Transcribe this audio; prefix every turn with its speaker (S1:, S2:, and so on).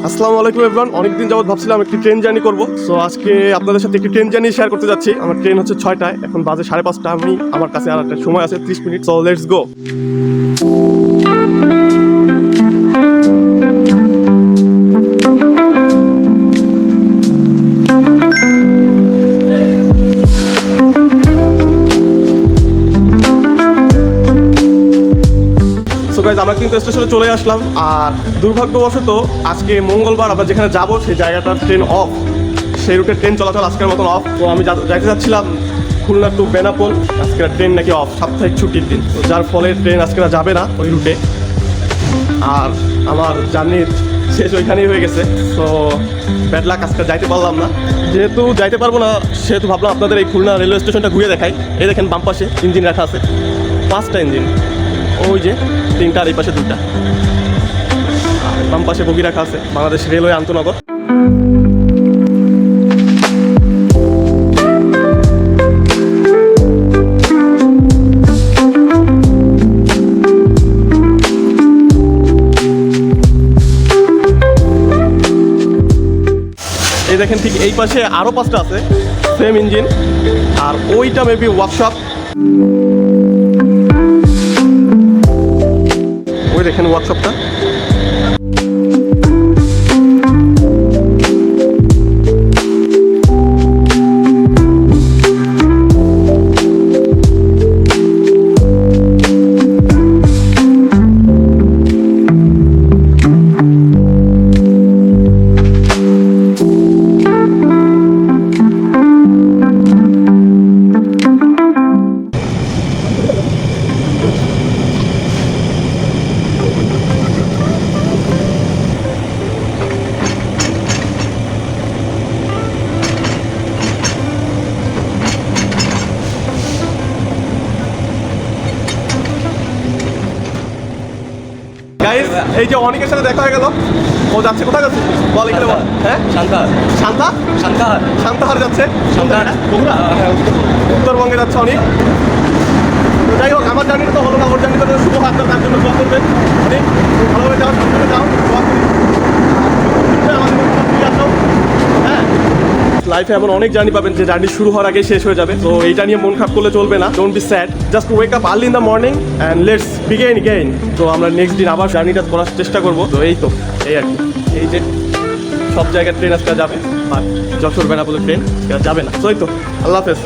S1: আসসালামু আলাইকুম এভরিওয়ান। অনেকদিন যাবত ভাবছিলাম একটি ট্রেন জার্নি করব। সো আজকে আপনাদের সাথে একটি ট্রেন জার্নি শেয়ার করতে যাচ্ছি। আমার ট্রেন হচ্ছে 6টায়, এখন বাজে 5:30। আমার কাছে আর একটা সময় আছে 30 মিনিট। So let's go. আমরা কিন্তু স্টেশনে চলে আসলাম। আর দুর্ভাগ্যবশত আজকে মঙ্গলবার আমরা যেখানে যাব সেই জায়গাটার ট্রেন অফ, সেই রুটের ট্রেন চলাচল আজকের মতন অফ। তো আমি যাইতে যাচ্ছিলাম খুলনা টু বেনাপোল। আজকের ট্রেন নাকি অফ, সাপ্তাহিক ছুটির দিন, তো যার ফলে ট্রেন আজকে যাবে না ওই রুটে। আর আমার জার্নির শেষ ওইখানেই হয়ে গেছে। তো ব্যাড লাক, আজকে যাইতে পারলাম না। যেহেতু যাইতে পারবো না সেহেতু ভাবলাম আপনাদের এই খুলনা রেলওয়ে স্টেশনটা ঘুরে দেখাই। এই দেখেন বাম পাশে ইঞ্জিন রাখা আছে, 5টা ইঞ্জিন। ওই যে 3টা আর এই পাশে 2টা। বাম পাশে বগি রাখা আছে, বাংলাদেশ রেলওয়ে আন্তনগর। এই দেখেন ঠিক এই পাশে আরো 5টা আছে সেম ইঞ্জিন, আর ওইটা মেবি ওয়ার্কশপ। ওই দেখেন ওয়ার্কশপটা। এই যে অনেকের সাথে দেখা হয়ে গেল। ও যাচ্ছে কোথায় যাচ্ছে বল, এখানে বল। হ্যাঁ, শান্তাহার যাচ্ছে। উত্তরবঙ্গে যাচ্ছে অনেক। তো যাই হোক, আমার জার্নিটা তো হলো না, ওর জার্নিটা তো শুভ হাত, তার জন্য দোয়া করবেন। অনেক ভালোভাবে যাও, সুন্দর যাও, দোয়া করি। হ্যাঁ, লাইফে এমন অনেক জার্নি পাবেন যে জার্নি শুরু হওয়ার আগেই শেষ হয়ে যাবে। তো এইটা নিয়ে মন খারাপ করলে চলবে না। Don't be sad, just wake up early in the morning and let's begin again. তো আমরা নেক্সট দিন আবার জার্নিটা করার চেষ্টা করবো। তো এই আর কি, এই যে সব জায়গায় ট্রেন আজকে যাবে, আর যশোর বেনাপোলের ট্রেন যাবে না। তো এই তো, আল্লাহ হাফেজ।